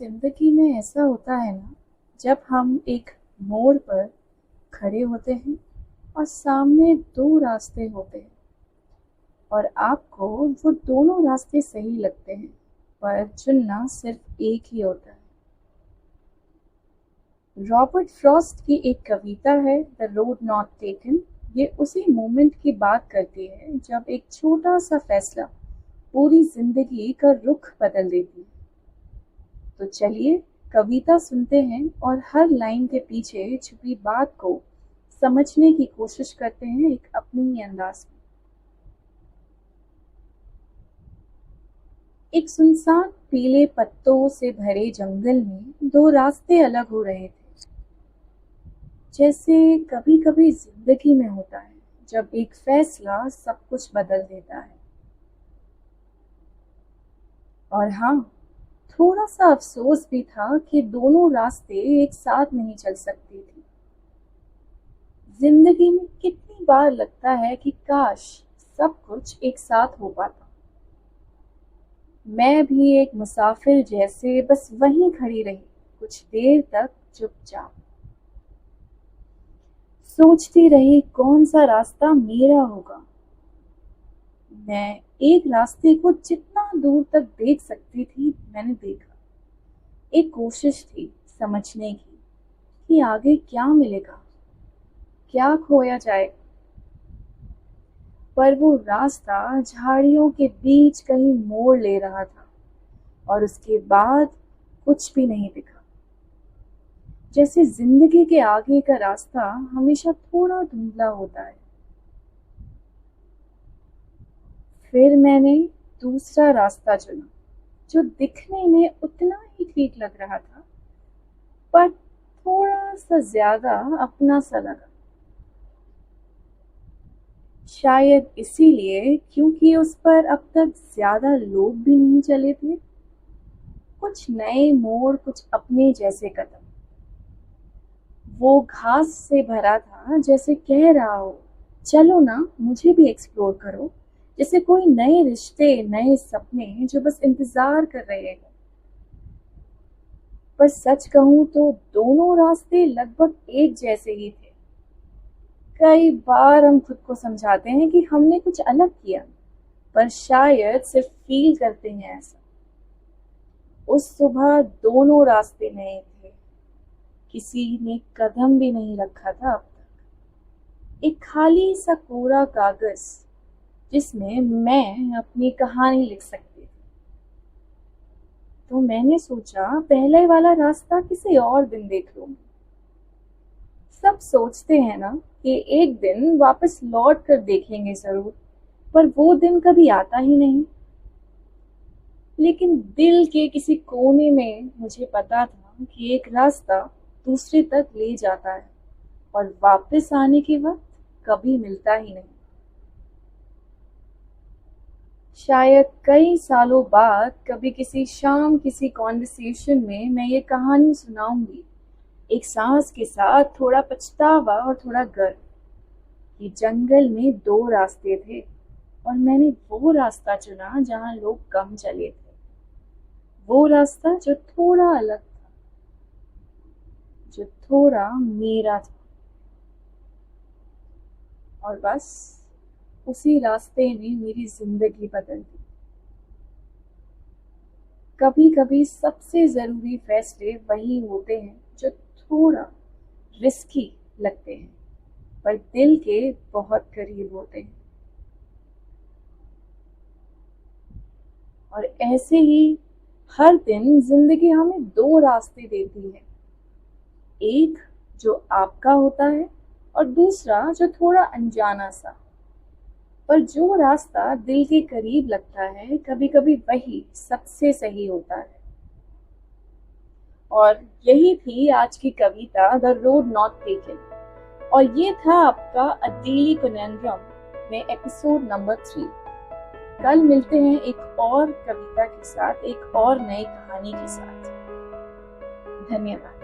जिंदगी में ऐसा होता है ना, जब हम एक मोड़ पर खड़े होते हैं और सामने दो रास्ते होते हैं और आपको वो दोनों रास्ते सही लगते हैं, पर चुनना सिर्फ एक ही होता है। रॉबर्ट फ्रॉस्ट की एक कविता है, द रोड नॉट टेकन। ये उसी मोमेंट की बात करती है जब एक छोटा सा फैसला पूरी जिंदगी का रुख बदल देती है। तो चलिए कविता सुनते हैं और हर लाइन के पीछे छुपी बात को समझने की कोशिश करते हैं एक अपनी ही अंदाज में। एक सुनसान पीले पत्तों से भरे जंगल में दो रास्ते अलग हो रहे थे। जैसे कभी कभी जिंदगी में होता है, जब एक फैसला सब कुछ बदल देता है। और हाँ, थोड़ा सा अफसोस भी था कि दोनों रास्ते एक साथ नहीं चल सकती थी। जिंदगी में कितनी बार लगता है कि काश सब कुछ एक साथ हो पाता। मैं भी एक मुसाफिर जैसे बस वहीं खड़ी रही कुछ देर तक, चुपचाप सोचती रही कौन सा रास्ता मेरा होगा। मैं एक रास्ते को जितना दूर तक देख सकती थी मैंने देखा। एक कोशिश थी समझने की कि आगे क्या मिलेगा, क्या खोया जाएगा। पर वो रास्ता झाड़ियों के बीच कहीं मोड़ ले रहा था और उसके बाद कुछ भी नहीं दिखा। जैसे जिंदगी के आगे का रास्ता हमेशा थोड़ा धुंधला होता है। फिर मैंने दूसरा रास्ता चुना, जो दिखने में उतना ही ठीक लग रहा था, पर थोड़ा सा ज्यादा अपना सा लगा। शायद इसीलिए क्योंकि उस पर अब तक ज्यादा लोग भी नहीं चले थे। कुछ नए मोड़, कुछ अपने जैसे कदम। वो घास से भरा था, जैसे कह रहा हो चलो ना, मुझे भी एक्सप्लोर करो। जैसे कोई नए रिश्ते, नए सपने जो बस इंतजार कर रहे हैं। पर सच कहूं तो दोनों रास्ते लगभग एक जैसे ही थे। कई बार हम खुद को समझाते हैं कि हमने कुछ अलग किया, पर शायद सिर्फ फील करते हैं ऐसा। उस सुबह दोनों रास्ते नए थे, किसी ने कदम भी नहीं रखा था अब तक। एक खाली सा कोरा कागज जिसमें मैं अपनी कहानी लिख सकती थी। तो मैंने सोचा पहले वाला रास्ता किसी और दिन देख लूंगी। सब सोचते हैं ना कि एक दिन वापस लौट कर देखेंगे जरूर, पर वो दिन कभी आता ही नहीं। लेकिन दिल के किसी कोने में मुझे पता था कि एक रास्ता दूसरे तक ले जाता है और वापस आने के वक्त कभी मिलता ही नहीं। शायद कई सालों बाद कभी किसी शाम किसी कॉन्वर्सेशन में मैं ये कहानी सुनाऊंगी, एक सांस के साथ, थोड़ा पछतावा और थोड़ा गर्व, कि जंगल में दो रास्ते थे और मैंने वो रास्ता चुना जहां लोग कम चले थे। वो रास्ता जो थोड़ा अलग था, जो थोड़ा मेरा था। और बस उसी रास्ते ने मेरी जिंदगी बदल दी। कभी कभी सबसे जरूरी फैसले वही होते हैं जो थोड़ा रिस्की लगते हैं, पर दिल के बहुत करीब होते हैं। और ऐसे ही हर दिन जिंदगी हमें दो रास्ते देती है। एक जो आपका होता है और दूसरा जो थोड़ा अनजाना सा। पर जो रास्ता दिल के करीब लगता है, कभी कभी वही सबसे सही होता है। और यही थी आज की कविता, द रोड नॉट टेकन। और ये था आपका अ डेली कनेंड्रम में एपिसोड नंबर 3। कल मिलते हैं एक और कविता के साथ, एक और नई कहानी के साथ। धन्यवाद।